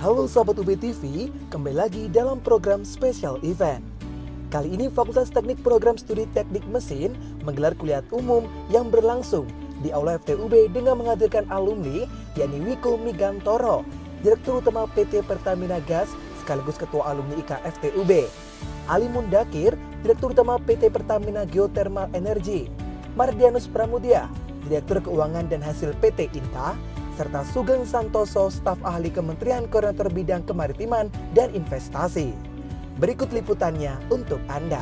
Halo Sobat UB TV, kembali lagi dalam program Special Event. Kali ini Fakultas Teknik Program Studi Teknik Mesin menggelar kuliah umum yang berlangsung di Aula FTUB dengan menghadirkan alumni yakni Wiko Migantoro, Direktur Utama PT Pertamina Gas sekaligus Ketua Alumni IKA FTUB, Ali Mundakir, Direktur Utama PT Pertamina Geothermal Energy, Mardianus Pramudia, Direktur Keuangan dan Hasil PT Inta, serta Sugeng Santoso, staf ahli Kementerian Koordinator Bidang Kemaritiman dan Investasi. Berikut liputannya untuk Anda.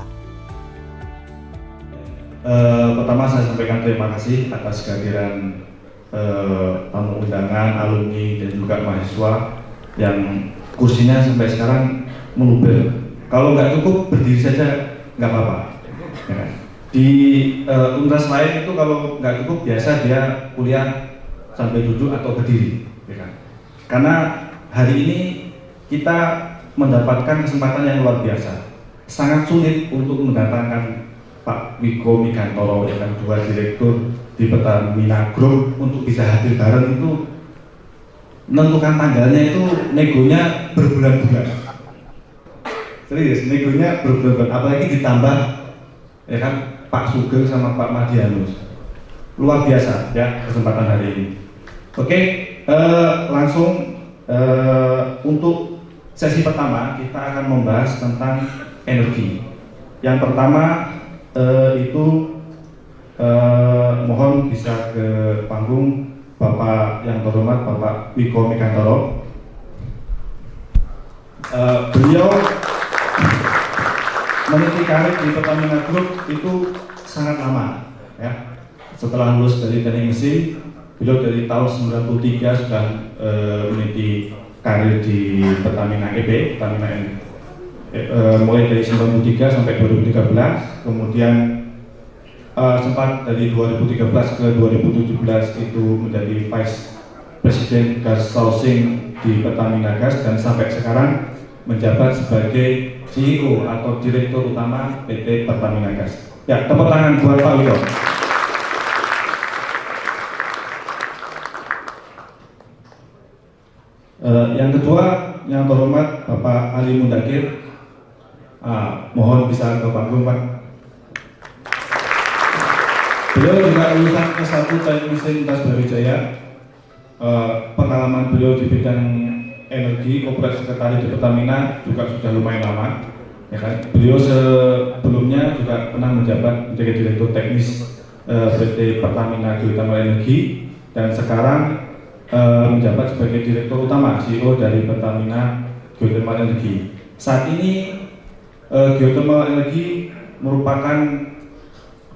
Pertama saya sampaikan terima kasih atas kehadiran tamu undangan, alumni dan juga mahasiswa yang kursinya sampai sekarang meluber. Kalau nggak cukup berdiri saja nggak apa-apa. Ya. Di universitas lain itu kalau nggak cukup biasa dia kuliah sampai duduk atau berdiri, ya kan? Karena hari ini kita mendapatkan kesempatan yang luar biasa. Sangat sulit untuk mendatangkan Pak Wiko Migantoro, ya kan, dua direktur di Pertamina Group untuk bisa hadir bareng itu. Menentukan tanggalnya itu negonya berbulan-bulan. Serius, negonya berbulan-bulan. Apalagi ditambah, ya kan, Pak Sugeng sama Pak Mardianus. Luar biasa ya kesempatan hari ini. Oke, langsung untuk sesi pertama kita akan membahas tentang energi. Yang pertama itu mohon bisa ke panggung Bapak yang terhormat Bapak Wiko Migantoro. Beliau meniti karir di Pertamina Group itu sangat lama ya. Setelah lulus dari teknik mesin, beliau dari tahun 93 sudah meniti karir di Pertamina EP, Pertamina mulai dari 93 sampai 2013, kemudian sempat dari 2013 ke 2017 itu menjadi Vice President Gas Sourcing di Pertamina Gas dan sampai sekarang menjabat sebagai CEO atau Direktur Utama PT Pertamina Gas. Ya, tepuk tangan buat Pak Wiko. Yang kedua, yang terhormat Bapak Ali Mundakir, mohon bisa ke panggung Pak. Beliau juga lulusan S1 Teknik Mesin Universitas Brawijaya. Pengalaman beliau di bidang energi, Corporate Secretary di Pertamina juga sudah lumayan lama. Ya kan? Beliau sebelumnya juga pernah menjabat menjadi Direktur Teknis PT Pertamina Geothermal Energy dan sekarang menjabat sebagai Direktur Utama CEO dari Pertamina Geothermal Energy. Saat ini geothermal energi merupakan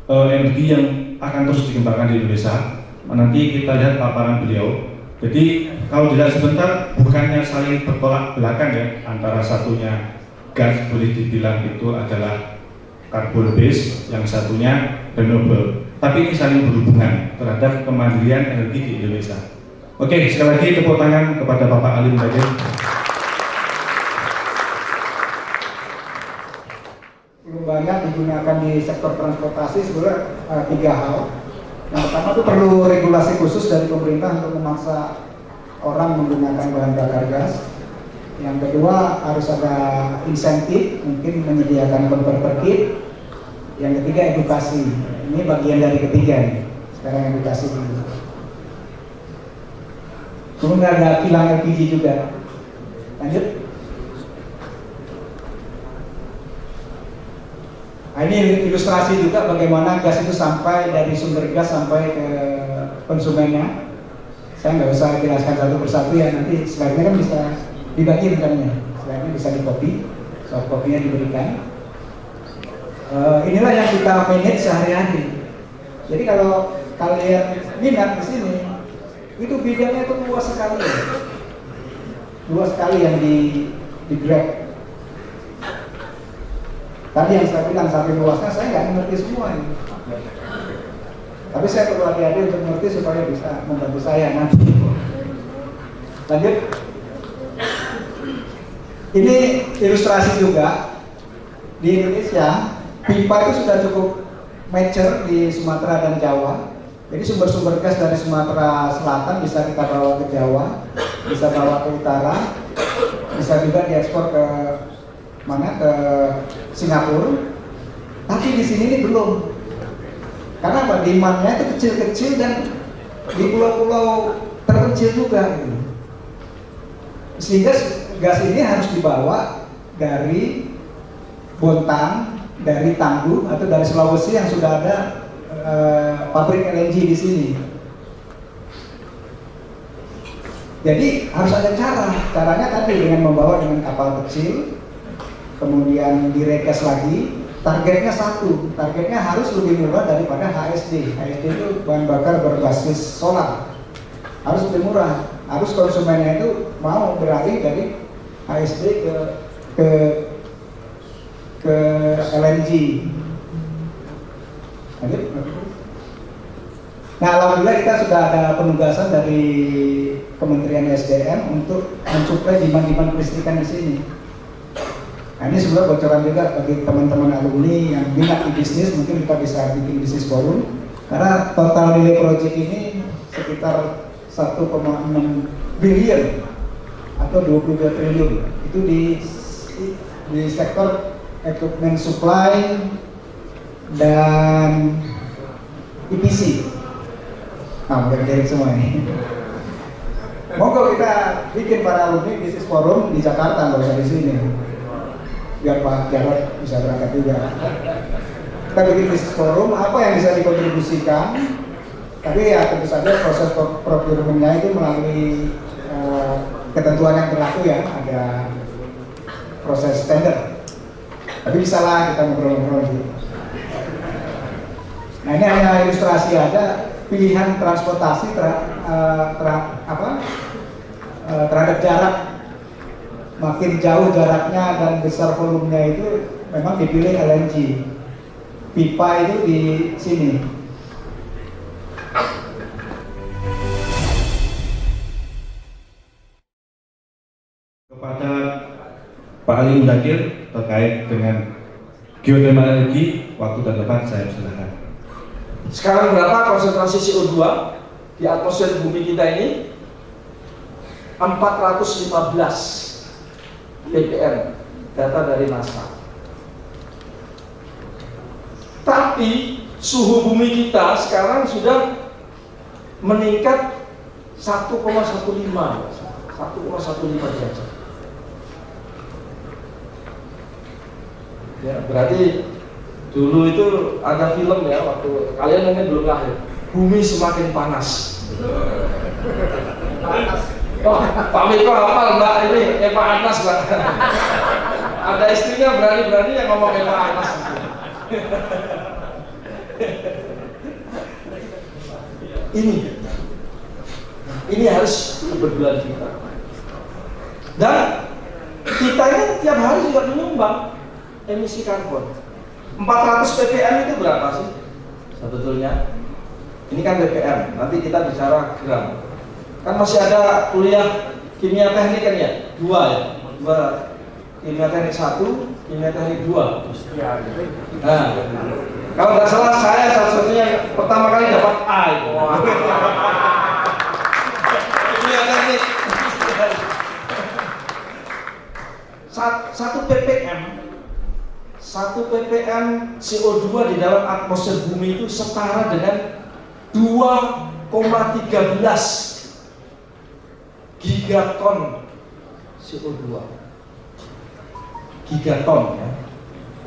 energi yang akan terus dikembangkan di Indonesia. Nanti kita lihat paparan beliau. Jadi kalau dilihat sebentar bukannya saling bertolak belakang ya, antara satunya gas boleh dibilang itu adalah carbon base, yang satunya renewable. Tapi ini saling berhubungan terhadap kemandirian energi di Indonesia. Oke, sekali lagi tepuk tangan kepada Bapak Ali Mundakir. Belum banyak digunakan di sektor transportasi sebenarnya tiga hal. Yang pertama itu perlu regulasi khusus dari pemerintah untuk memaksa orang menggunakan bahan bakar gas. Yang kedua harus ada insentif, mungkin menyediakan converter kit. Yang ketiga edukasi. Ini bagian dari ketiga nih. Sekarang edukasi dulu. Kemudian ada kilang LPG juga. Lanjut. Nah, ini ilustrasi juga bagaimana gas itu sampai dari sumber gas sampai ke konsumennya. Saya nggak usah jelaskan satu persatu ya, nanti slide-nya kan bisa dibagi rencananya. Slide-nya bisa di-copy, soft copy-nya diberikan. Inilah yang kita manage sehari-hari. Jadi kalau kalian minat di sini, itu bidangnya itu luas sekali yang di grab. Tadi yang saya bilang sampai luasnya saya nggak mengerti semua ini, tapi saya perlu hati-hati untuk mengerti supaya bisa membantu saya nanti. Lanjut. Ini ilustrasi juga di Indonesia, pipa itu sudah cukup mature di Sumatera dan Jawa. Jadi sumber-sumber gas dari Sumatera Selatan bisa kita bawa ke Jawa, bisa bawa ke utara, bisa juga diekspor ke mana, ke Singapura. Tapi di sini ini belum. Karena apa? Demand-nya itu kecil-kecil dan di pulau-pulau terpencil juga gitu. Sehingga gas ini harus dibawa dari Bontang, dari Tangguh atau dari Sulawesi yang sudah ada pabrik LNG di sini. Jadi harus ada cara. Caranya tadi dengan membawa dengan kapal kecil, kemudian diregas lagi. Targetnya satu, targetnya harus lebih murah daripada HSD. HSD itu bahan bakar berbasis solar. Harus lebih murah. Harus konsumennya itu mau beralih dari HSD ke LNG. Nah, alhamdulillah kita sudah ada penugasan dari Kementerian SDM untuk mensuplai demand-demand kelistrikan di sini. Nah, ini sebenarnya bocoran juga bagi teman-teman alumni yang minat di bisnis, mungkin kita bisa bikin bisnis forum. Karena total nilai proyek ini sekitar 1,6 billion atau 22 triliun. Itu di sektor equipment supply dan EPC. Nah, udah semua ini. Monggo kita bikin para alumni bisnis forum di Jakarta, nggak usah di sini. Biar Pak Jarod bisa berangkat juga. Kita bikin bisnis forum, apa yang bisa dikontribusikan. Tapi ya tentu saja proses procurement-nya itu melalui ketentuan yang berlaku ya, ada proses tender. Tapi bisa lah kita ngobrol-ngobrol gitu. Nah, ini hanya ilustrasi aja pilihan transportasi terhadap jarak. Makin jauh jaraknya dan besar volumenya itu memang dipilih LNG. Pipa itu di sini. Kepada Pak Ali Mudakir terkait dengan geothermal energi, waktu dan tempat saya silakan. Sekarang berapa konsentrasi CO2 di atmosfer bumi kita ini? 415 ppm, data dari NASA. Tapi suhu bumi kita sekarang sudah meningkat 1,15 derajat. Ya, berarti dulu itu ada film ya, waktu kalian mungkin belum lahir, bumi semakin panas. Oh, Pak Miko hafal Mbak ini Eva Anas Mbak. Ada istrinya berani-berani yang ngomong Eva Anas. Ini harus kepedulian kita. Dan kita ini tiap hari juga menyumbang emisi karbon. 400 ppm itu berapa sih sebetulnya? Ini kan ppm, nanti kita bicara gram. Kan masih ada kuliah kimia teknik kan ya? Dua kimia teknik 1, kimia teknik 2. Nah, kalau nggak salah saya satu-satunya pertama kali dapat A itu. Kimia teknik 1 ppm CO2 di dalam atmosfer bumi itu setara dengan 2,13 gigaton CO2. Gigaton ya.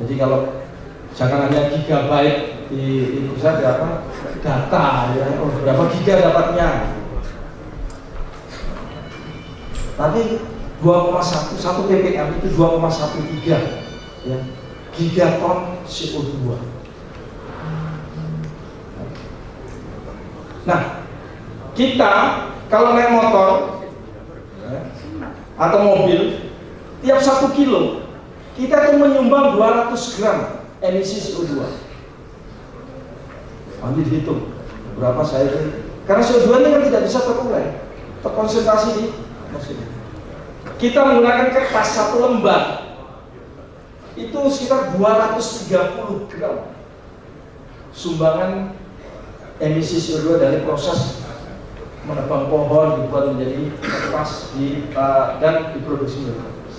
Jadi kalau jangan hanya gigabyte di pusat apa data ya, berapa giga dapatnya. Tapi 1 ppm itu 2,13 ya, gigaton CO2. Nah, kita kalau naik motor atau mobil, tiap 1 kilo kita tuh menyumbang 200 gram emisi CO2. Nanti dihitung berapa saya itu. Karena CO2 ini kan tidak bisa terurai, terkonsentrasi di mesin. Kita menggunakan kertas 1 lembar itu sekitar 230 gram sumbangan emisi CO2 dari proses menebang pohon dibuat menjadi kertas dan diproduksi menjadi kertas.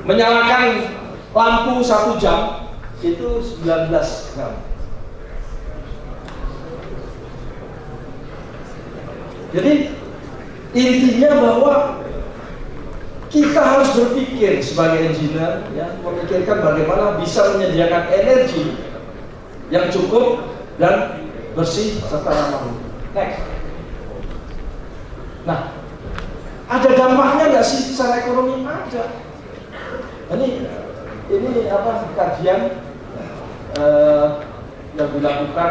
Menyalakan lampu 1 jam itu 19 gram. Jadi intinya bahwa kita harus berpikir sebagai engineer, ya, memikirkan bagaimana bisa menyediakan energi yang cukup dan bersih serta ramah. Next. Nah, ada dampaknya nggak sih secara ekonomi? Ada. Ini apa kajian yang dilakukan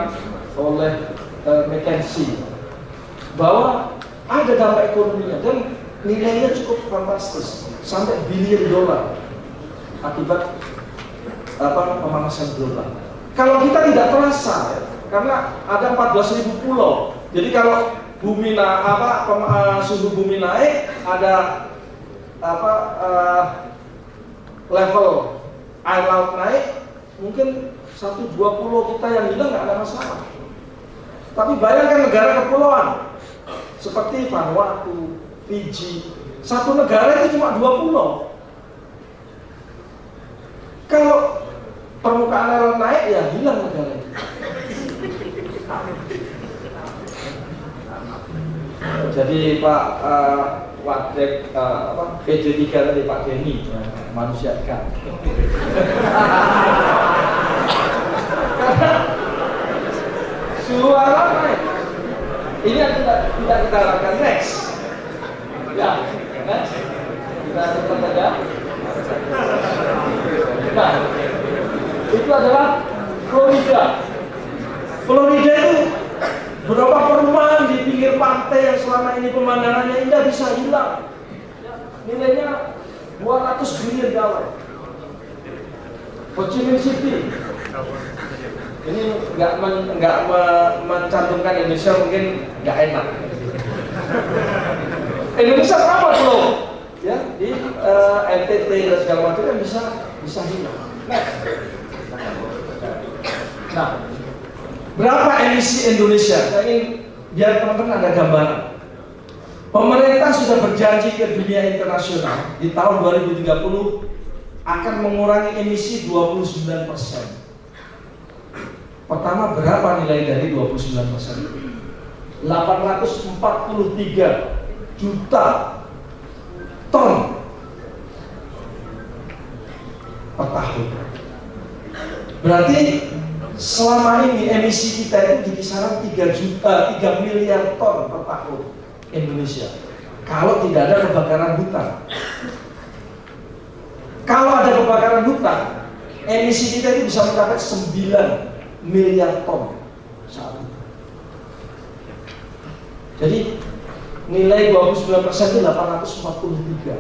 oleh McKinsey bahwa ada dampak ekonominya dan nilainya cukup fantastis, sampai billion dolar akibat pemanasan global. Kalau kita tidak terasa, ya, karena ada 14.000 pulau. Jadi kalau bumi suhu bumi naik, ada level air laut naik, mungkin 1-2 pulau kita yang hilang nggak ada masalah. Tapi bayangkan negara kepulauan seperti Vanuatu, Fiji, satu negara itu cuma 2 pulau. Kalau permukaan air naik, ya hilang negara itu. Jadi Pak Wadek PJ3 tadi, Pak Denny, manusia ikan. Karena suhu alam naik. Ini yang tidak kita lakukan. Next. Ya, next. Kita cepat saja. Nah, itu adalah Florida. Florida itu beberapa perumahan di pinggir pantai yang selama ini pemandangannya indah bisa hilang. Nilainya 200 billion dolar. Ho Chi Minh City. Ini nggak mencantumkan Indonesia, mungkin nggak enak. Indonesia berapa pulau? Ya, di NTT dan segala macam kan bisa hilang. Nah, berapa emisi Indonesia? Saya ingin biar teman-teman ada gambaran. Pemerintah sudah berjanji ke dunia internasional di tahun 2030 akan mengurangi emisi 29%. Pertama, berapa nilai dari 29%? 843 juta ton per tahun. Berarti selama ini emisi kita itu di kisaran 3 miliar ton per tahun Indonesia. Kalau tidak ada kebakaran hutan. Kalau ada kebakaran hutan, emisi kita itu bisa mencapai 9 miliar ton saat itu. Jadi nilai 29% itu 843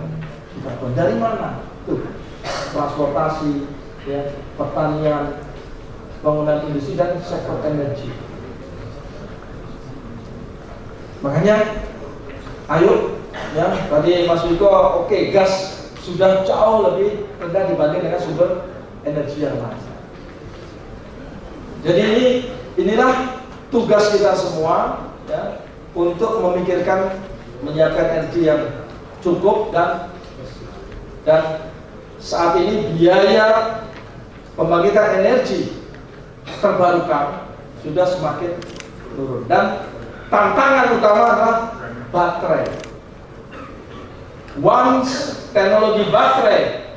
juta ton. Dari mana? Tuh, transportasi, ya, pertanian, bangunan industri dan sektor energi. Makanya, ayo, ya, tadi Mas Wiko, oke, gas sudah jauh lebih rendah dibanding dengan sumber energi yang lain. Jadi inilah tugas kita semua, ya, untuk memikirkan menyiapkan energi yang cukup dan saat ini biaya pembangkitan energi terbarukan sudah semakin turun dan tantangan utama adalah baterai. Once teknologi baterai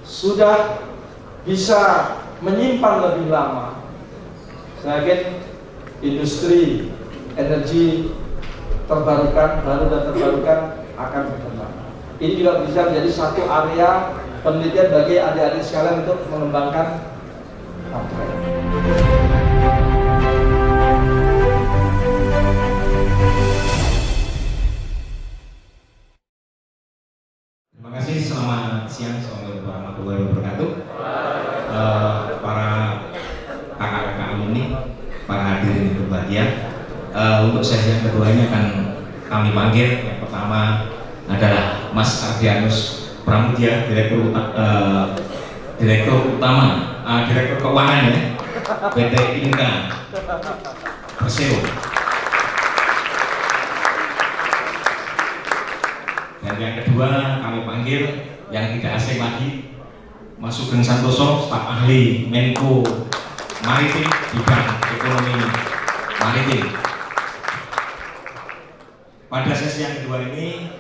sudah bisa menyimpan lebih lama, saya yakin industri energi terbarukan, baru dan terbarukan akan berkembang. Ini juga bisa menjadi satu area penelitian bagi adik-adik sekalian untuk mengembangkan baterai. Terima kasih, selamat siang, assalamualaikum warahmatullahi wabarakatuh. Para kakak-kakak alumni, para hadirin yang berbahagia. Untuk sesi yang kedua ini akan kami panggil. Yang pertama adalah Mas Ardianus Pramudia, Direktur Keuangan, ya, PT Inka Persero. Dan Dan yang kedua kami panggil yang tidak asing lagi, Mas Sugeng Santoso, staf ahli Menko Maritim bidang ekonomi maritim. Pada sesi yang kedua ini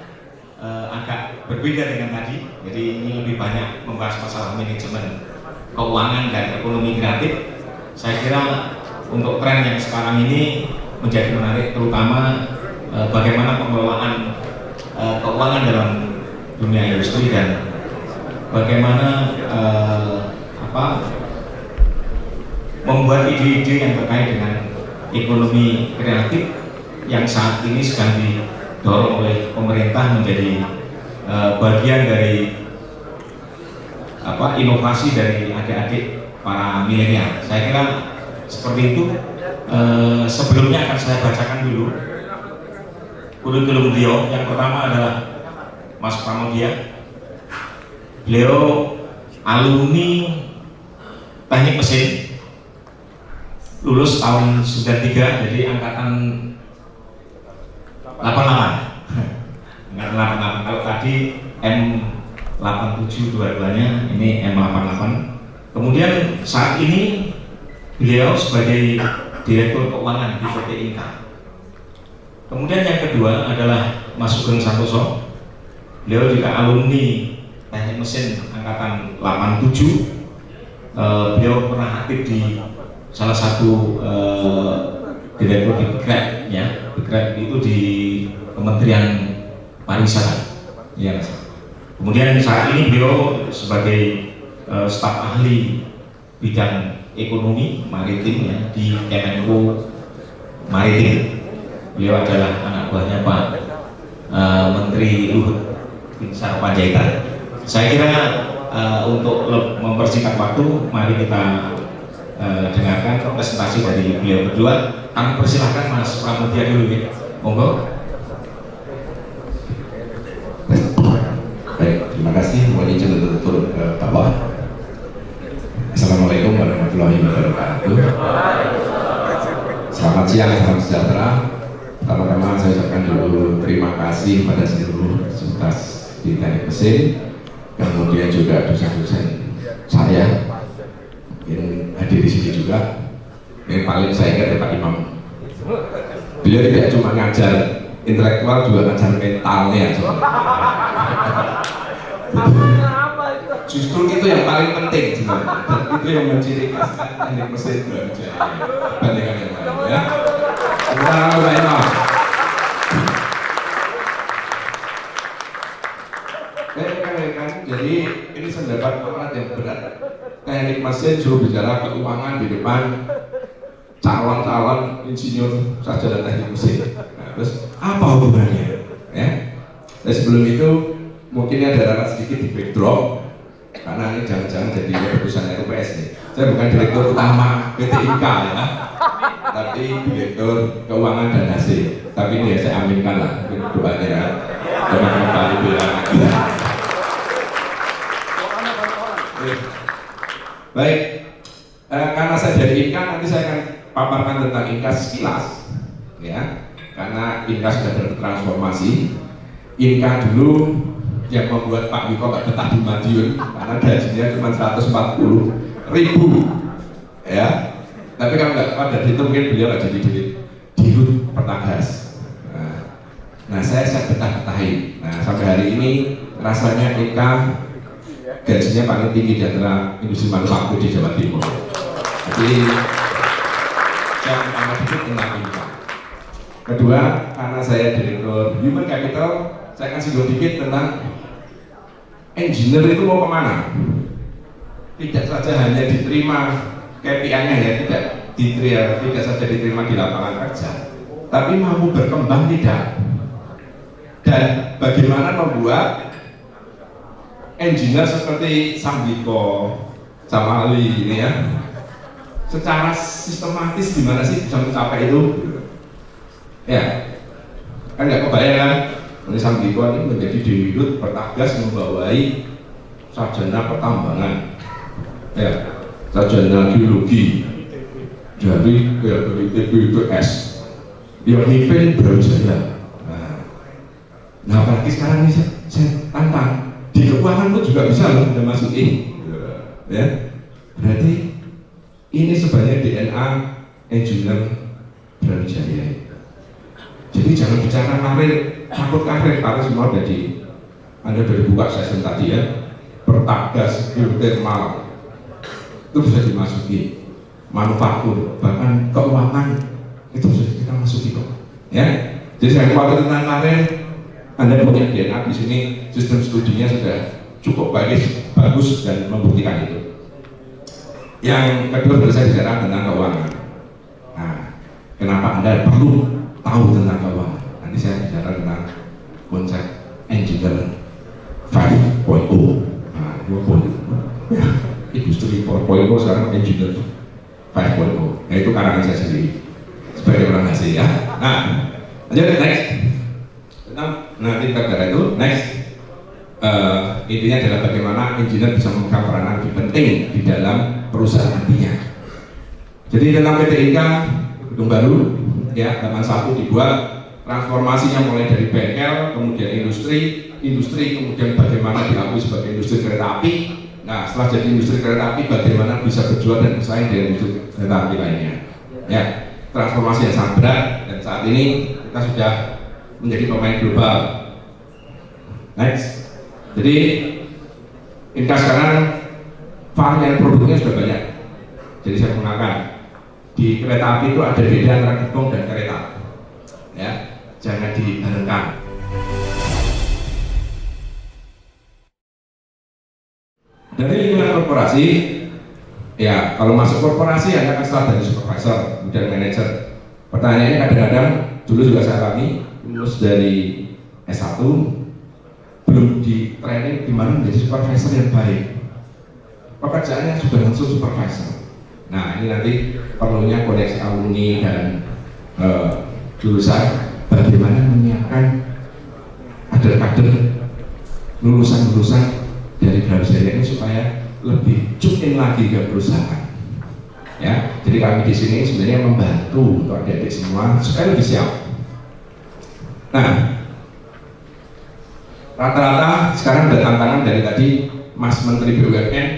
agak berbeda dengan tadi, jadi ini lebih banyak membahas masalah manajemen keuangan dan ekonomi kreatif. Saya kira untuk tren yang sekarang ini menjadi menarik, terutama bagaimana pengelolaan keuangan dalam dunia industri dan bagaimana membuat ide-ide yang terkait dengan ekonomi kreatif yang saat ini sedang didorong oleh pemerintah menjadi bagian dari inovasi dari adik-adik para milenial. Saya kira seperti itu. Sebelumnya akan saya bacakan dulu kurikulum beliau. Yang pertama adalah Mas Pramudia. Beliau alumni teknik mesin, lulus tahun 93, jadi angkatan 88. Angkatan 88. Kalau tadi M87 dua-duanya, ini M88. Kemudian saat ini beliau sebagai Direktur Keuangan di PT Inka. Kemudian yang kedua adalah Mas Sugeng Santoso. Beliau juga alumni teknik mesin angkatan 87. Beliau pernah aktif di salah satu direktur di BKREP, ya. BKREP itu di Kementerian Pariwisata. Ya. Kemudian saat ini beliau sebagai staf ahli bidang ekonomi maritim, ya, di Kemenko Maritim. Beliau adalah anak buahnya Pak Menteri Luhut Binsar Panjaitan. Saya kira untuk mempersingkat waktu, mari kita dengarkan presentasi dari beliau berdua. Kami persilahkan Mas Pramudia dulu, ya. Monggo. Baik, terima kasih. Mohon izin untuk turun ke bawah. Assalamualaikum warahmatullahi wabarakatuh. Selamat siang, salam sejahtera. Pertama-tama saya ucapkan dulu terima kasih pada seluruh peserta di teknik mesin, kemudian juga dosen-dosen saya yang hadir di sini juga. Yang paling saya ingat ya Pak Imam. Beliau tidak cuma ngajar intelektual, juga ngajar mentalnya. Justru itu yang paling penting sebenarnya, dan itu yang menciri khaskan teknik mesin Brawijaya bandingkan yang lain, ya. Rekan-rekan, jadi ini sedapat amanat yang berat. Teknik mesin juru bicara keuangan di depan calon-calon insinyur sarjana teknik mesin. Nah, terus apa hubungannya? Ya. Dan sebelum itu mungkin ada sedikit di backdrop, karena ini jangan-jangan jadi keputusan RUPS nih. Saya bukan direktur utama PT Inka, ya, tapi direktur keuangan dan hasil. Tapi ini ya saya aminkan lah, doanya ya. Teman-teman itu ya. Baik, karena saya dari Inka, nanti saya akan paparkan tentang Inka sekilas, ya. Karena Inka sudah bertransformasi. Inka dulu yang membuat Pak Wiko gak betah di Madiun karena gajinya cuma 140.000, ya. Tapi kalau nggak pada itu mungkin beliau nggak jadi dirut Pertagas. Nah saya betah-betahin. Nah sampai hari ini rasanya Inka gajinya paling tinggi di antara industri manufaktur di Jawa Timur. Jadi saya pertama dikit tentang Inka. Kedua, karena saya direktur Human Capital, saya akan singgung dikit tentang engineer itu mau kemana. Tidak saja hanya diterima KPI-nya, ya, tidak saja diterima di lapangan kerja, tapi mampu berkembang tidak. Dan bagaimana membuat engineer seperti Sambiko, Samali ini, ya, secara sistematis gimana sih bisa mencapai itu? Ya, kan nggak kebayang kan? Oleh Sambiko ini menjadi dirut Pertagas membawai sarjana pertambangan, ya, sarjana geologi dari ITB itu S, yang mimpin Brawijaya. Nah, Nah apalagi sekarang ini saya tantang di keuangan pun juga bisa loh Anda masukin, ya. Berarti ini sebenarnya DNA engineer Brawijaya. Jadi jangan bicara karir, takut karir semua jadi Anda udah buka session tadi ya, pertagas, geothermal itu bisa dimasuki, manufaktur, bahkan keuangan itu bisa kita masuki kok, ya. Jadi saya khawatir tentang karir, Anda punya DNA di sini, sistem studinya sudah cukup bagus dan membuktikan itu. Yang kedua saya bicara tentang keuangan. Nah, kenapa Anda perlu tahu tentang keuangan? Nanti saya bicara tentang konsep engineer 5.0. Nah, industri 4.0 sekarang engineer 5.0. Nah, itu karangan saya sendiri sebagai orang asing ya. Nah, lanjut next. Nah, tingkat darah itu next. Intinya adalah bagaimana engineer bisa memegang peranan lebih penting di dalam perusahaan nantinya. Jadi dalam PT Inka gedung baru ya, Taman 1 dibuat, transformasinya mulai dari bengkel, kemudian industri, kemudian bagaimana diakui sebagai industri kereta api. Nah, setelah jadi industri kereta api, bagaimana bisa berjuang dan bersaing dengan industri kereta api lainnya. Ya, transformasi yang sangat berat dan saat ini kita sudah menjadi pemain global. Next. Jadi Inka sekarang varian produknya sudah banyak. Jadi saya mengatakan di kereta api itu ada beda antara gerbong dan kereta. Ya, jangan dibarengkan. Dari lingkungan korporasi, ya kalau masuk korporasi Anda akan start dari supervisor, kemudian manager. Pertanyaannya kadang-kadang dulu juga saya alami, lulus dari S1 belum di training gimana menjadi supervisor yang baik. Pekerjaannya sudah langsung supervisor. Nah ini nanti perlunya koneksi alumni dan lulusan, bagaimana menyiapkan kader-kader lulusan-lulusan dari Brawijaya ini supaya lebih cukin lagi ke perusahaan. Ya, jadi kami di sini sebenarnya membantu untuk adik-adik semua supaya lebih siap. Nah, rata-rata sekarang ada tantangan dari tadi Mas Menteri BUMN,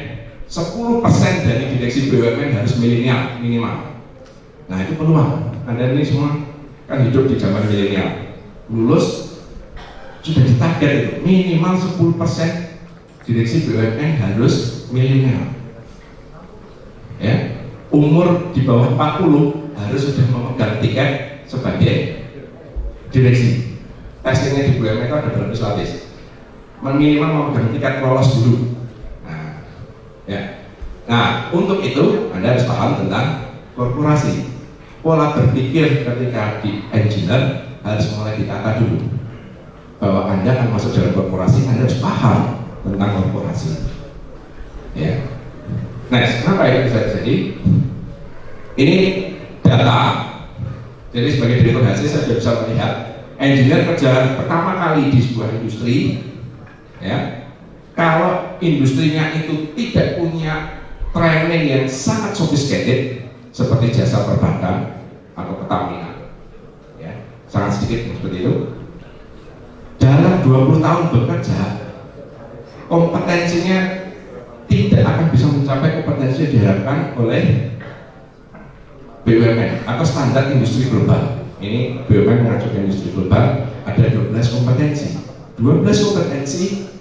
10% dari direksi BUMN harus milenial minimal. Nah itu peluang. Anda ini semua kan hidup di zaman milenial, lulus sudah ditarget itu minimal 10% direksi BUMN harus milenial. Ya, umur di bawah 40 harus sudah memegang tiket sebagai direksi. Testingnya di BUMN itu ada berlapis lapis. Minimal memegang tiket lolos dulu. Nah, ya. Nah, untuk itu Anda harus paham tentang korporasi. Pola berpikir ketika di engineer harus mulai ditata dulu. Bahwa Anda akan masuk dalam korporasi, Anda harus paham tentang korporasi. Ya. Next, kenapa itu bisa terjadi? Ini data. Jadi sebagai direktur hasil saya sudah bisa melihat engineer kerja pertama kali di sebuah industri, ya. Kalau industrinya itu tidak punya training yang sangat sophisticated seperti jasa perbankan atau Pertamina, ya, sangat sedikit seperti itu. Dalam 20 tahun bekerja, kompetensinya tidak akan bisa mencapai kompetensi yang diharapkan oleh BUMN atau standar industri global. Ini BUMN mengacu ke industri global, ada 12 kompetensi. 12 kompetensi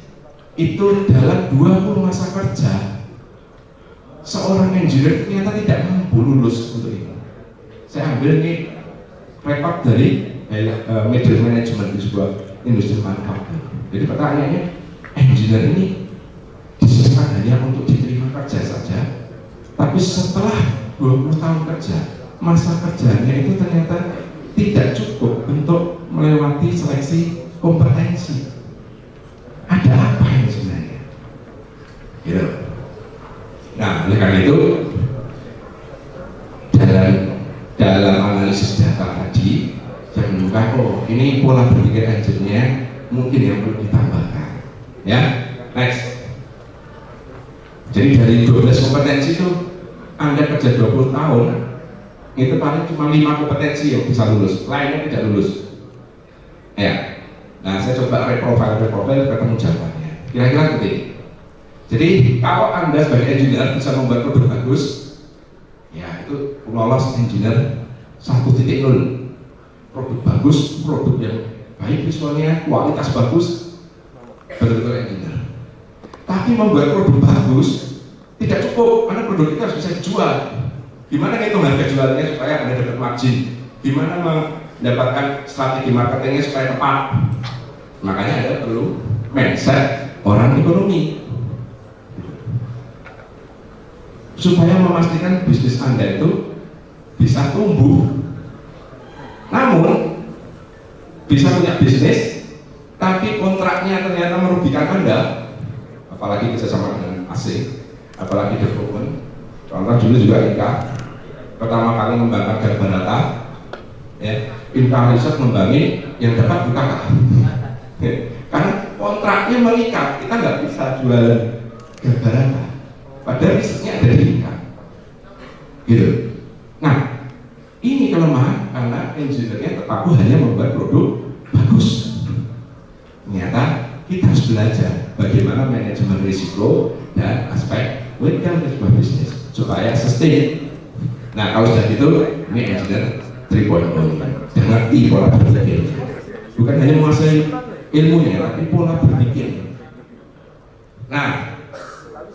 itu dalam 20 masa kerja seorang engineer ternyata tidak mampu lulus untuk itu. Saya ambil ini rekod dari middle management di sebuah industri manufaktur. Jadi pertanyaannya, engineer ini disediakan hanya untuk diterima kerja saja, tapi setelah 20 tahun kerja, masa kerjanya itu ternyata tidak cukup untuk melewati seleksi kompetensi. Ada apa ini sebenarnya? Gitu. Nah, oleh karena itu dalam analisis data tadi saya menemukan, oh ini pola berpikir engineer mungkin yang perlu ditambahkan. Ya, next. Jadi dari 12 kompetensi itu Anda kerja 20 tahun, itu paling cuma 5 kompetensi yang bisa lulus, lainnya tidak lulus. Ya, Nah, saya coba reprofile ketemu jawabannya. Kira-kira seperti ini. Jadi kalau Anda sebagai engineer bisa membuat produk bagus, ya itu lolos engineer 1.0. Produk bagus, produk yang baik visualnya, kualitas bagus, betul-betul engineer. Tapi membuat produk bagus tidak cukup, karena produk itu harus bisa dijual. Gimana ngitung harga jualnya supaya Anda dapat margin? Gimana mendapatkan strategi marketingnya supaya tepat? Makanya Anda perlu mindset orang ekonomi supaya memastikan bisnis Anda itu bisa tumbuh. Namun bisa punya bisnis tapi kontraknya ternyata merugikan Anda, apalagi kerjasama dengan asing, apalagi development. Contoh dulu juga Inka pertama kali mengembangkan gas barata, ya, Inka Riset membangun yang dapat buka karena kontraknya mengikat, kita nggak bisa jual gas barata padahal risetnya ada di Inka gitu. Nah, ini kelemahan karena engineer-nya terpaku hanya membuat produk bagus. Ternyata kita harus belajar bagaimana manajemen risiko dan aspek legal dari sebuah bisnis supaya sustain. Nah, kalau sudah gitu, ini engineer 3.0 dan ngerti pola berpikir. Bukan hanya menguasai ilmunya, tapi pola berpikir. Nah,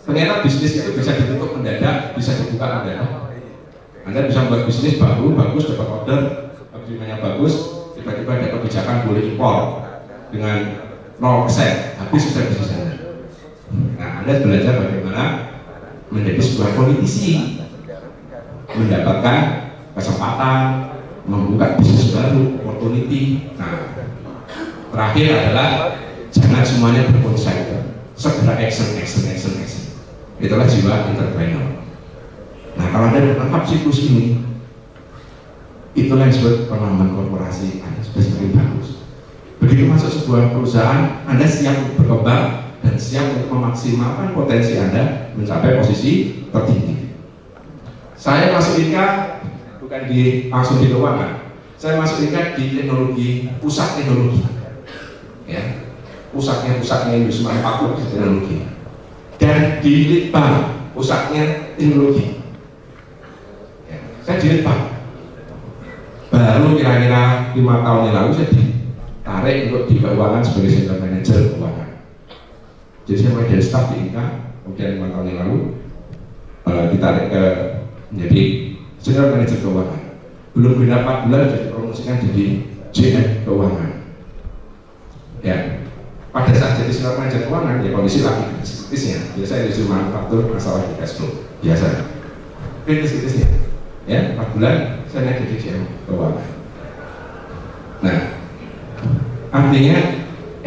ternyata bisnis itu bisa ditutup mendadak, bisa dibuka mendadak. Anda bisa membuat bisnis bagus, dapat order, penerimanya bagus, tiba-tiba ada kebijakan boleh impor dengan 0%, habis sudah bisnis Anda. Nah, Anda belajar bagaimana menjadi sebuah politisi, mendapatkan kesempatan, membuka bisnis baru, opportunity. Nah, terakhir adalah jangan semuanya berkonsep, segera action. Itulah jiwa entrepreneur. Nah, kalau Anda menangkap siklus ini, itulah yang disebut pengalaman korporasi Anda sudah semakin bagus. Begitu masuk sebuah perusahaan, Anda siap untuk berkembang dan siap untuk memaksimalkan potensi Anda mencapai posisi tertinggi. Saya masuk INKA bukan langsung di keuangan. Saya masuk INKA di teknologi, pusat teknologi. Ya, pusatnya industri manufaktur teknologi. Dan di Litbang, pusatnya teknologi. Ya, saya di Litbang. Baru kira-kira 5 tahun yang lalu saya ditarik untuk di keuangan sebagai senior manager keuangan. Jadi saya mulai dari staff di INKA, kemudian 5 tahun yang lalu ditarik ke menjadi senior manager keuangan. Belum genap 4 bulan sudah dipromosikan jadi GM keuangan. Ya, pada saat jadi senior manager keuangan, ya kondisi lagi kritisnya. Biasa industri manufaktur masalah di cash flow biasa. Kritisnya, ya 4 bulan saya naik jadi GM keuangan. Nah, artinya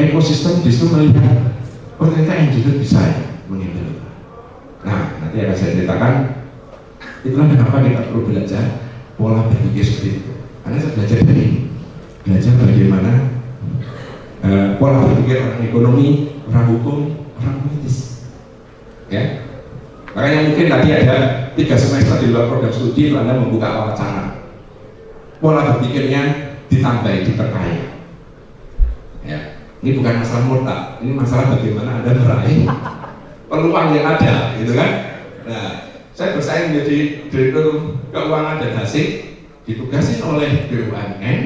ekosistem justru melihat ternyata engineer bisa ya menghandle. Nah, nanti akan saya ceritakan. Itulah kenapa kita perlu belajar pola berpikir seperti itu. Karena saya belajar dari ini, belajar bagaimana pola berpikir orang ekonomi, orang hukum, orang politis. Ya, makanya mungkin tadi ada 3 semester di luar program studi itu Anda membuka wacana. Pola berpikirnya ditambah, diperkaya. Ya, ini bukan masalah murtad, ini masalah bagaimana Anda meraih peluang yang ada, gitu kan? Nah, saya bersaing menjadi direktur keuangan dan hasil ditugasin oleh BUMN,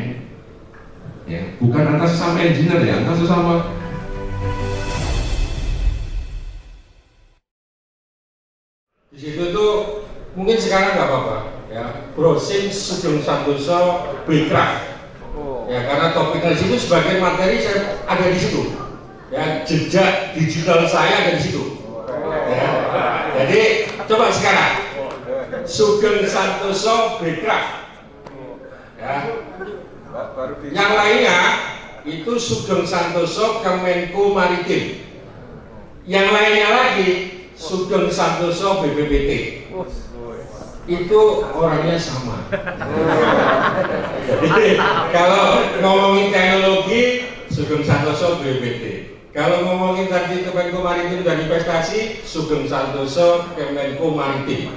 ya, bukan antar sesama engineer ya, antar sesama. Di situ tuh mungkin sekarang nggak apa-apa, ya, browsing Sugeng Santoso Backcraft, ya, karena topiknya di situ sebagai materi saya ada di situ, ya, jejak digital saya ada di situ. Ya. Jadi coba sekarang Sugeng Santoso Backcraft, ya. Yang lainnya itu Sugeng Santoso Kemenko Maritim. Yang lainnya lagi Sugeng Santoso BPPT. Itu orangnya sama. Jadi kalau ngomongin teknologi Sugeng Santoso BPPT. Kalau ngomongin tadi Kemenko Maritim dan Investasi, Sugeng Santoso Kemenko Maritim.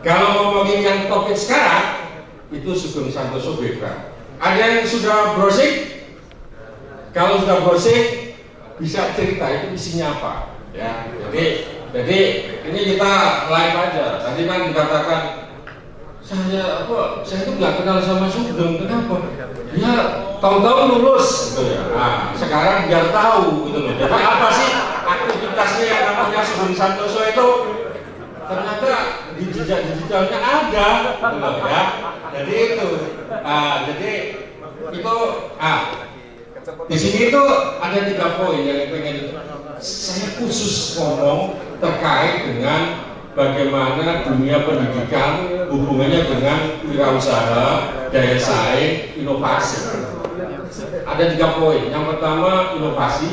Kalau ngomongin yang topik sekarang, itu Sugeng Santoso Backcraft. Ada yang sudah browsing? Kalau sudah browsing bisa cerita itu isinya apa, ya. Jadi ini kita live aja. Tadi kan dikatakan saya itu nggak kenal sama Sugeng, kenapa? Ya tahu-tahu lulus gitu ya. Nah, sekarang biar tahu gitu loh. Jadi apa sih aktivitasnya yang namanya Sugeng Santoso itu? Ternyata di jejak digitalnya ada gitu loh ya. Jadi itu di sini itu ada 3 poin yang pengen saya khusus ngomong terkait dengan bagaimana dunia pendidikan hubungannya dengan wirausaha, daya saing, inovasi. Ada 3 poin. Yang pertama inovasi,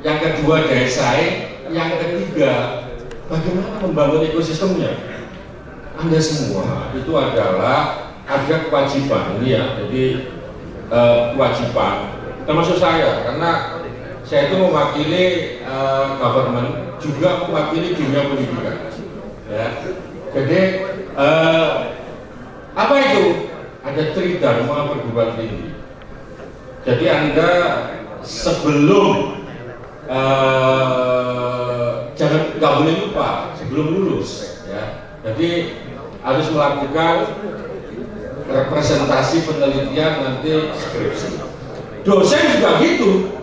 yang kedua daya saing, yang ketiga bagaimana membangun ekosistemnya. Anda semua itu adalah ada kewajiban ini ya. Jadi kewajiban termasuk saya, karena saya itu mewakili government, juga mewakili dunia pendidikan. Ya. Jadi apa itu? Ada tridharma perguruan tinggi. Jadi Anda sebelum nggak boleh lupa sebelum lulus, ya. Jadi harus melakukan representasi penelitian nanti skripsi. Dosen juga gitu,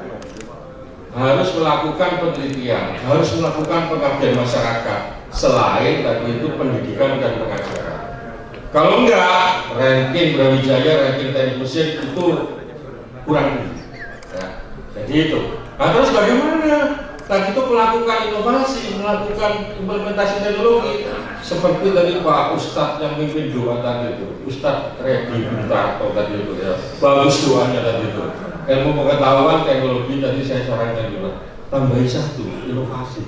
harus melakukan penelitian, harus melakukan pengabdian masyarakat selain tadi itu pendidikan dan pengajaran. Kalau enggak, ranking Brawijaya, ranking teknik mesin itu kurang tinggi. Ya. Jadi itu. Nah, terus bagaimana? Tadi itu melakukan inovasi, melakukan implementasi teknologi seperti tadi Pak Ustadz yang mimpin doa tadi itu, Ustadz Reddy Buntarto tadi itu ya, bagus doanya tadi itu. Ilmu pengetahuan teknologi tadi saya sarankan juga tambahi 1 inovasi.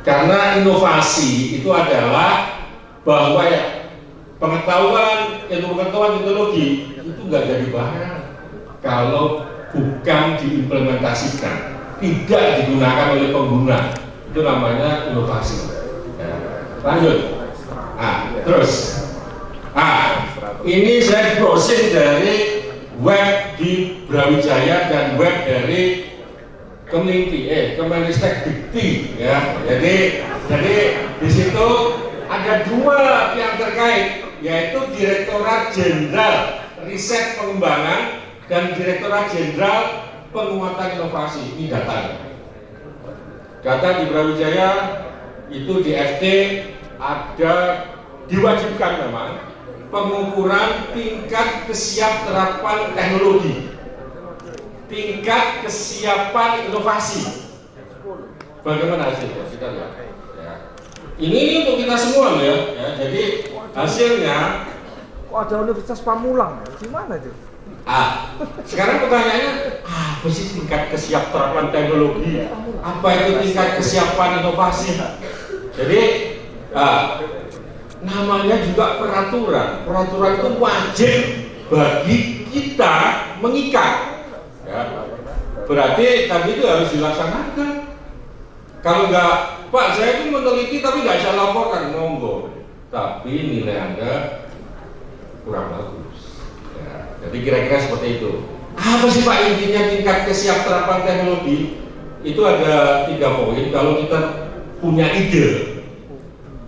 Karena inovasi itu adalah bahwa ya pengetahuan, ilmu pengetahuan teknologi itu nggak jadi barang kalau bukan diimplementasikan, tidak digunakan oleh pengguna, itu namanya inovasi. Ya. Lanjut. Terus, ini saya browsing dari web di Brawijaya dan web dari Kemenristek Dikti, ya. Jadi di situ ada 2 yang terkait, yaitu Direktorat Jenderal Riset Pengembangan dan Direktorat Jenderal Penguatan Inovasi. Ini datanya. Data di Brawijaya itu di FT ada diwajibkan memang pengukuran tingkat kesiapterapan teknologi, tingkat kesiapan inovasi. Bagaimana hasilnya? Kita lihat. Ya. Ini untuk kita semua loh ya. Jadi hasilnya. Ada Universitas Pamulang, gimana itu? Sekarang pertanyaannya, apa sih tingkat kesiapterapan teknologi? Apa itu tingkat kesiapan inovasi? Jadi, namanya juga peraturan. Peraturan itu wajib bagi kita mengikat. Ya. Berarti tadi itu harus dilaksanakan. Kalau enggak, Pak, saya itu meneliti tapi nggak bisa laporkan, monggo. Tapi nilai Anda kurang bagus. Ya. Jadi kira-kira seperti itu. Apa sih Pak intinya tingkat kesiapterapan teknologi? Itu ada 3 poin. Kalau kita punya ide,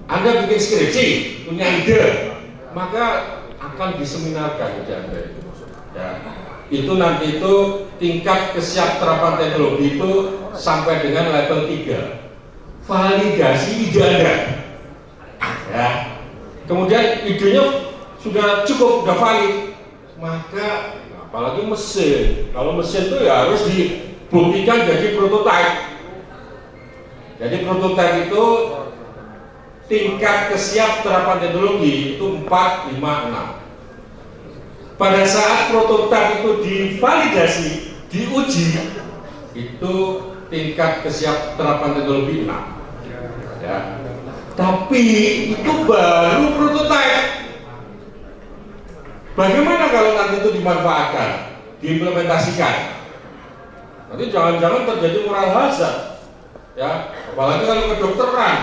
Anda bikin skripsi, punya ide, maka akan diseminarkan ide Anda itu. Ya. Itu nanti itu tingkat kesiapterapan teknologi itu sampai dengan level 3. Validasi ide Anda. Ya. Kemudian idenya sudah cukup, sudah valid, maka apalagi mesin. Kalau mesin itu ya harus dibuktikan jadi prototipe. Jadi prototipe itu tingkat kesiapterapan teknologi itu 4, 5, 6. Pada saat prototipe itu divalidasi, diuji, itu tingkat kesiapterapan teknologi 6. Ya. Tapi itu baru prototipe. Bagaimana kalau nanti itu dimanfaatkan, diimplementasikan? Nanti jangan-jangan terjadi moral hazard, ya. Apalagi kalau kedokteran,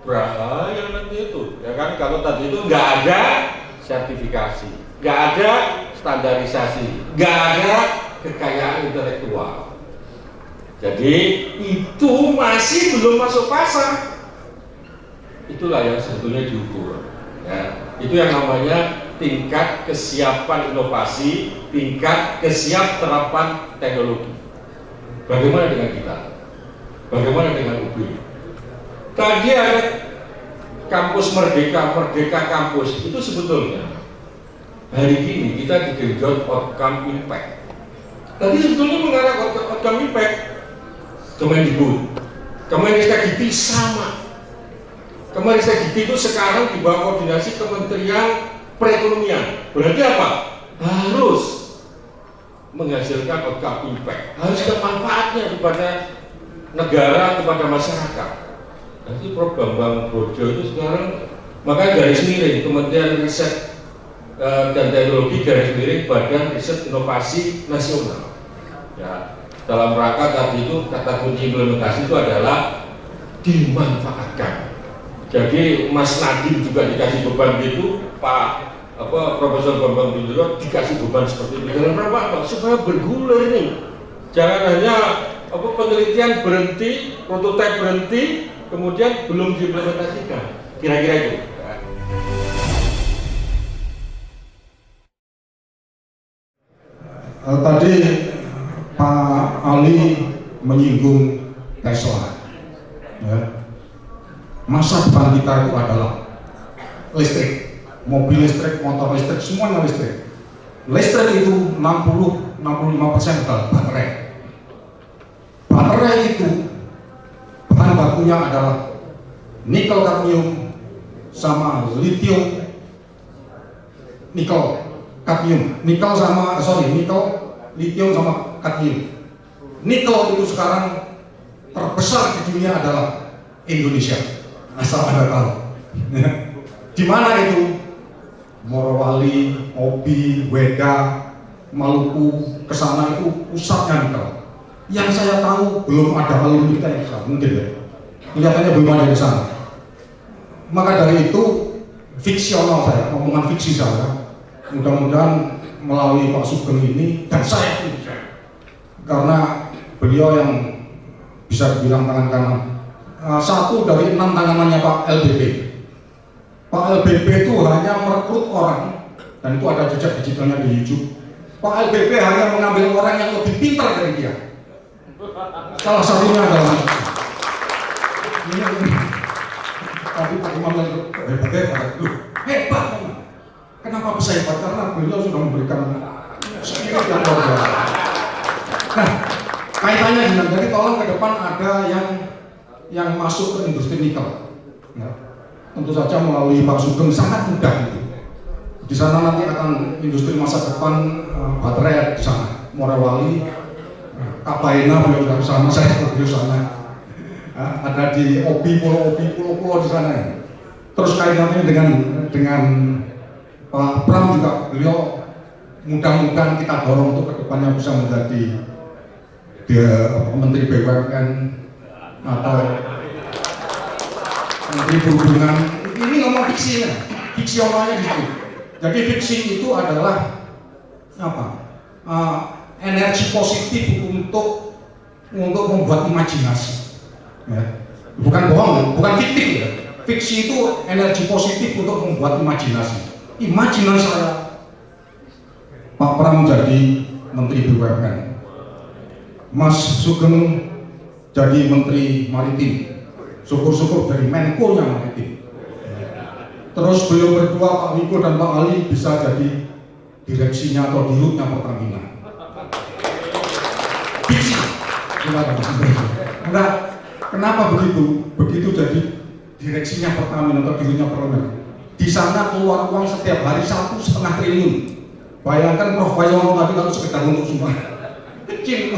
bahaya nanti itu, ya kan? Kalau tadi itu nggak ada sertifikasi, nggak ada standarisasi, nggak ada kekayaan intelektual. Jadi itu masih belum masuk pasar. Itulah yang sebetulnya diukur. Ya, itu yang namanya tingkat kesiapan inovasi, tingkat kesiap terapan teknologi. Bagaimana dengan kita? Bagaimana dengan UB? Tadi ada kampus Merdeka, Merdeka kampus. Itu sebetulnya hari ini kita digenjot outcome impact. Tadi sebetulnya mengarah ke outcome impact. Kemendikbud, Kemendikbud sama. Kemendikbud itu sekarang di bawah koordinasi Kementerian Perekonomian. Berarti apa? Harus menghasilkan outcome impact, harus ada manfaatnya kepada negara, kepada masyarakat. Nanti Prof. Bambang Brojo itu sekarang makanya garis miring Kementerian Riset dan Teknologi garis miring Badan Riset Inovasi Nasional. Ya, dalam rangka tadi itu kata kunci implementasi itu adalah dimanfaatkan. Jadi Mas Nadiem juga dikasih beban gitu, Pak Profesor Bambang Brojo dikasih beban seperti itu. Dalam rangka apa? Supaya bergulir nih. Jangan hanya penelitian berhenti, prototipe berhenti, kemudian belum diimplementasikan. Kira-kira itu. Tadi Pak Ali menyinggung Tesla. Ya. Masa depan kita itu adalah listrik, mobil listrik, motor listrik, semuanya listrik. Listrik itu 60-65% adalah baterai. Baterai itu bahan bakunya adalah nikel kadmium sama lithium nikel kadmium, nikel lithium sama kadmium. Nikel itu sekarang terbesar di dunia adalah Indonesia, asal Anda tahu. Di mana itu? Morowali, Obi, Weda, Maluku, kesana itu pusatnya nikel. Yang saya tahu belum ada alumni kita yang kesana, mungkin ya. Kelihatannya belum ada di sana. Maka dari itu fiksional saya, omongan fiksi saya. Mudah-mudahan melalui Pak Sugeng ini dan saya pun, karena beliau yang bisa dibilang tangan kanan, satu dari 6 tanganannya Pak LBP. Pak LBP itu hanya merekrut orang, dan itu ada jejak digitalnya di YouTube. Pak LBP hanya mengambil orang yang lebih pintar dari dia. Salah satunya adalah ini. Tadi Pak Imam yang hebat. Kenapa bisa hebat? Karena beliau sudah memberikan spirit yang luar biasa. Nah, kaitannya dengan, jadi tolong ke depan ada yang masuk ke industri nikel. Ya. Tentu saja melalui Pak Sugeng sangat mudah itu. Di sana nanti akan industri masa depan baterai di sana. Morowali, Kapaina beliau di sana, saya di sana. Ada di pulau di sana. Ya. Terus kaitannya dengan Pak Pram juga, beliau mudah-mudahan kita dorong untuk kedepannya bisa menjadi Menteri BUMN atau Menteri Perhubungan. Ini ngomong fiksinya, fiksionalnya di situ. Jadi fiksi itu adalah apa? Energi positif untuk membuat imajinasi. Ya. Bukan bohong, bukan fiktif ya. Fiksi itu energi positif untuk membuat imajinasi. Imajinasi saya Pak Pram jadi Menteri BUMN, Mas Sugeng jadi Menteri Maritim, syukur-syukur dari Menko yang Maritim. Terus beliau berdua, Pak Wiko dan Pak Ali, bisa jadi direksinya atau dirutnya Pertamina. Fiksi. Nah, kenapa begitu? Begitu jadi direksinya Pertamina atau dirutnya Pertamina. Di sana keluar uang setiap hari 1,5 triliun. Bayangkan Prof. Bayono tadi kalau sekedar untuk sumpah kecil.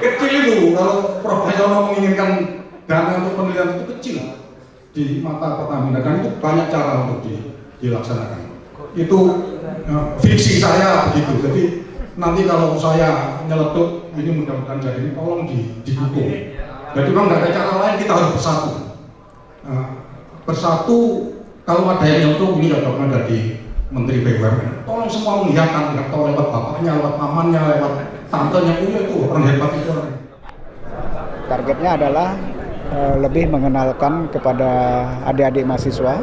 Kecil itu kalau Prof. Bayono menginginkan dana untuk penelitian itu kecil di mata Pertamina, dan itu banyak cara untuk dilaksanakan. Itu fiksi saya begitu. Jadi nanti kalau saya nyeletuk ini mudah-mudahan jadi ini, tolong didukung. Jadi memang nggak ada cara lain, kita harus bersatu. Bersatu, kalau ada yang nyeletuk ini nggak pernah jadi Menteri BUMN, tolong semua mengingatkan, nggak tahu lewat bapaknya, lewat mamanya, lewat tantenya, itu orang hebat itu. Targetnya adalah lebih mengenalkan kepada adik-adik mahasiswa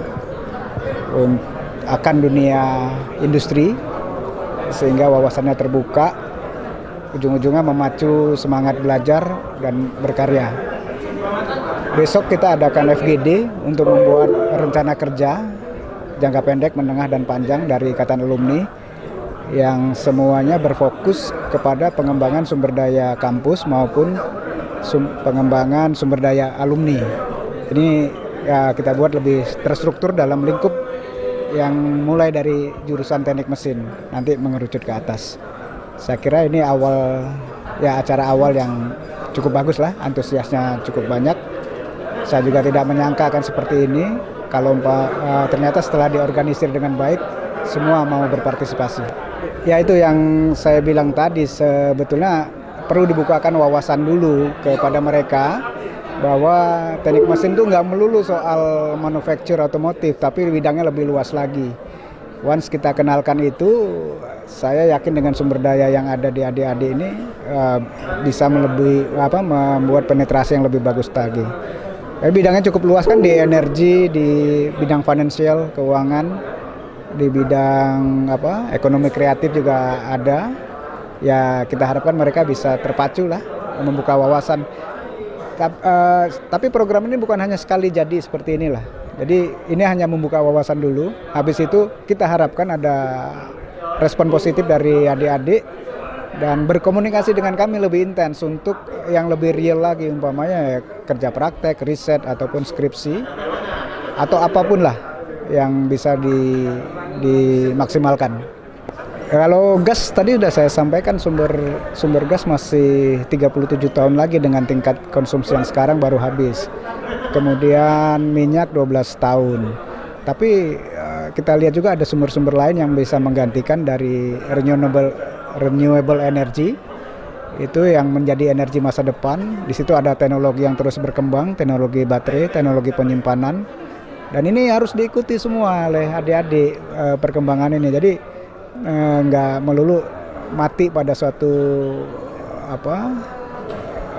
akan dunia industri sehingga wawasannya terbuka, ujung-ujungnya memacu semangat belajar dan berkarya. Besok kita adakan FGD untuk membuat rencana kerja jangka pendek, menengah, dan panjang dari Ikatan Alumni yang semuanya berfokus kepada pengembangan sumber daya kampus maupun pengembangan sumber daya alumni. Ini ya kita buat lebih terstruktur dalam lingkup yang mulai dari jurusan teknik mesin nanti mengerucut ke atas. Saya kira ini acara awal yang cukup bagus lah, antusiasnya cukup banyak. Saya juga tidak menyangka akan seperti ini. Kalau ternyata setelah diorganisir dengan baik, semua mau berpartisipasi. Ya itu yang saya bilang tadi, sebetulnya perlu dibukakan wawasan dulu kepada mereka bahwa teknik mesin itu nggak melulu soal manufaktur otomotif, tapi bidangnya lebih luas lagi. Once kita kenalkan itu, saya yakin dengan sumber daya yang ada di adik-adik ini bisa membuat penetrasi yang lebih bagus lagi. Bidangnya cukup luas kan, di energi, di bidang financial, keuangan, di bidang ekonomi kreatif juga ada. Ya kita harapkan mereka bisa terpacu lah, membuka wawasan. Tapi program ini bukan hanya sekali jadi seperti inilah. Jadi ini hanya membuka wawasan dulu. Habis itu kita harapkan ada respon positif dari adik-adik dan berkomunikasi dengan kami lebih intens untuk yang lebih real lagi, umpamanya ya, kerja praktek, riset ataupun skripsi atau apapun lah yang bisa dimaksimalkan. Kalau gas tadi sudah saya sampaikan, sumber gas masih 37 tahun lagi dengan tingkat konsumsi yang sekarang baru habis. Kemudian minyak 12 tahun. Tapi kita lihat juga ada sumber-sumber lain yang bisa menggantikan dari renewable energy. Itu yang menjadi energi masa depan. Di situ ada teknologi yang terus berkembang, teknologi baterai, teknologi penyimpanan. Dan ini harus diikuti semua oleh adik-adik perkembangan ini. Jadi nggak melulu mati pada suatu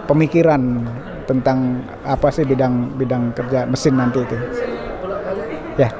pemikiran tentang apa sih bidang kerja mesin nanti itu. Ya.